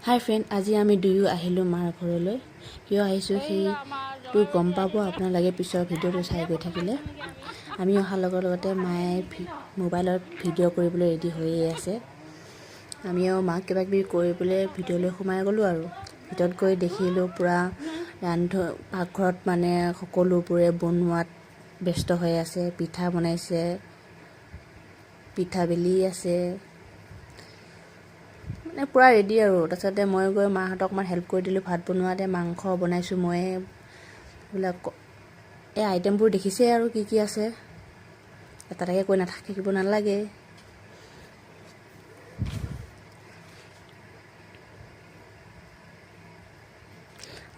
হাই friend, আজি আমি দুয়ো আহিলোঁ মাৰ ঘৰলৈ। কিয় আহিছোঁ সেইটো গম পাব আপোনালোকে পিছৰ ভিডিঅ'টো চাই গৈ থাকিলে। আমি অহাৰ লগতে মায়ে মোবাইলত ভিডিঅ' কৰিবলৈ ৰেডি হৈয়ে আছে। আমিও মাক কিবা কিবি কৰিবলৈ ভিডিঅ'লৈ সোমাই গ'লোঁ আৰু ভিতৰত গৈ দেখিলোঁ পূৰা পাকঘৰত মানে সকলোবোৰে বনোৱাত ব্যস্ত হৈ আছে। পিঠা বনাইছে, পিঠা বেলি আছে, মানে পূৰা ৰেডি আৰু। তাৰপিছতে মই গৈ মাহঁতক অকণমান হেল্প কৰি দিলোঁ ভাত বনোৱাতে। মাংস বনাইছোঁ ময়ে। এইবিলাক এই আইটেমবোৰ দেখিছে আৰু কি কি আছে, এটা এটাকৈ কৈ থাকিব নালাগে।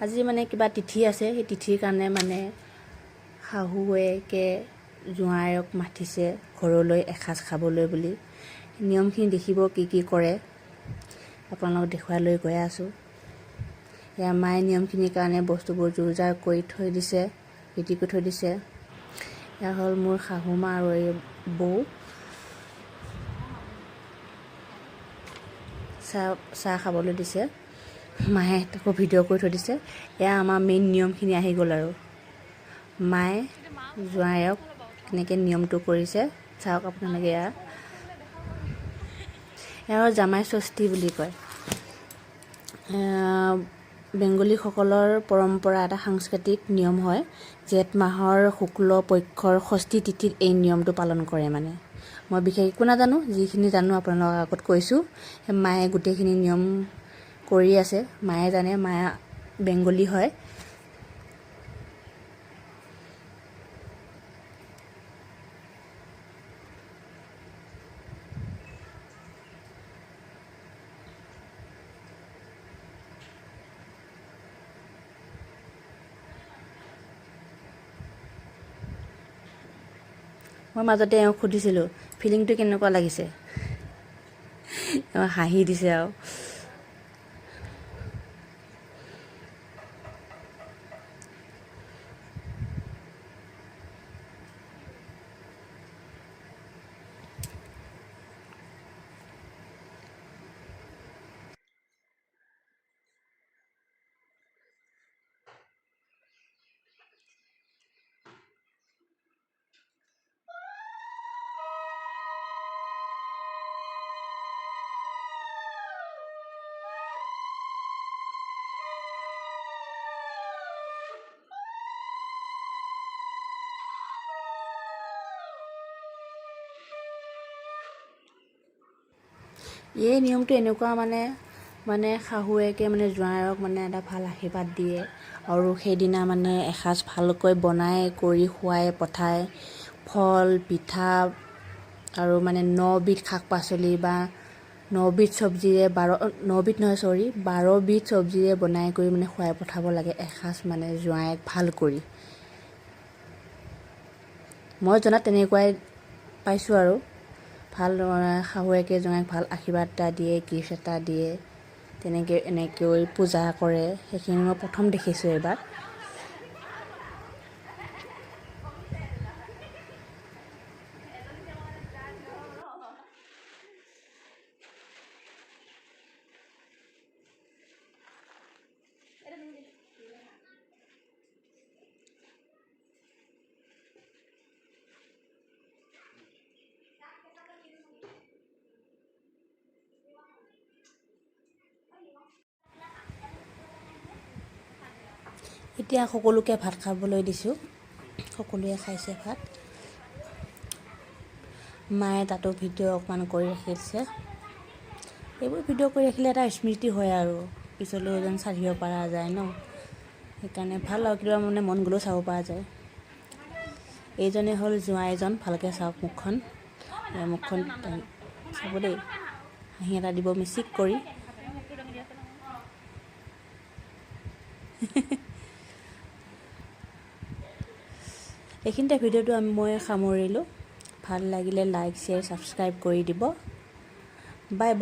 আজি মানে কিবা তিথি আছে, সেই তিথিৰ কাৰণে মানে শাহুৱেকে জোঁৱাইক মাতিছে ঘৰলৈ এসাঁজ খাবলৈ বুলি। নিয়মখিনি দেখিব কি কি কৰে, আপোনালোকক দেখুৱাই লৈ গৈ আছোঁ। এয়া মায়ে নিয়মখিনিৰ কাৰণে বস্তুবোৰ যোৰ জাৰ কৰি থৈ দিছে, ৰেডি কৰি থৈ দিছে। এয়া হ'ল মোৰ শাহু মা আৰু এই বৌ। চাহ খাবলৈ দিছে। মায়ে তাকো ভিডিঅ' কৰি থৈ দিছে। এয়া আমাৰ মেইন নিয়মখিনি আহি গ'ল আৰু। মায়ে জোঁৱাইক কেনেকৈ নিয়মটো কৰিছে চাওক আপোনালোকে। এয়া জামাই ষষ্ঠী বুলি কয়। বেংগলীসকলৰ পৰম্পৰা এটা সাংস্কৃতিক নিয়ম হয়। জেঠ মাহৰ শুক্ল পক্ষৰ ষষ্ঠী তিথিত এই নিয়মটো পালন কৰে। মানে মই বিশেষ একো নাজানো, যিখিনি জানো আপোনালোকৰ আগত কৈছোঁ। মায়ে গোটেইখিনি নিয়ম কৰি আছে, মায়ে জানে, মায়ে বেংগলী হয়। মই মাজতে এওঁক সুধিছিলোঁ ফিলিংটো কেনেকুৱা লাগিছে, হাঁহি দিছে আৰু। এই নিয়মটো এনেকুৱা মানে শাহুৱেকে মানে জোঁৱাইক মানে এটা ভাল আশীৰ্বাদ দিয়ে আৰু সেইদিনা মানে এসাঁজ ভালকৈ বনাই কৰি খুৱাই পঠায়। ফল, পিঠা আৰু মানে 9 বিধ শাক পাচলি বা 9 বিধ চব্জিৰে 12 বিধ চব্জিৰে বনাই কৰি মানে খুৱাই পঠাব লাগে এসাঁজ মানে জোঁৱাইক ভাল কৰি। মই জনাত তেনেকুৱাই পাইছোঁ আৰু। ভাল শাহুৱেকে জোঁৱাইক ভাল আশীৰ্বাদ এটা দিয়ে, গিফ্ট এটা দিয়ে, এনেকৈ পূজা কৰে। সেইখিনি মই প্ৰথম দেখিছোঁ এইবাৰ। এতিয়া সকলোকে ভাত খাবলৈ দিছোঁ। সকলোৱে খাইছে ভাত। মায়ে তাতো ভিডিঅ' অকণমান কৰি ৰাখিছে। এইবোৰ ভিডিঅ' কৰি ৰাখিলে এটা স্মৃতি হয় আৰু পিছলৈও যেন চাই পৰা যায় ন। সেইকাৰণে ভাল আৰু কিবা মানে মন গ'লেও চাব পৰা যায়। এইজনে হ'ল জোঁৱাইজন। ভালকৈ চাওক মুখখন, মুখখন চাব দেই। হাঁহি এটা দিব মিচিক কৰি। এইখিনিতে ভিডিঅ'টো মই সামৰিলোঁ। ভাল লাগিলে লাইক, শ্বেয়াৰ, ছাবস্ক্ৰাইব কৰি দিব। Bye bye.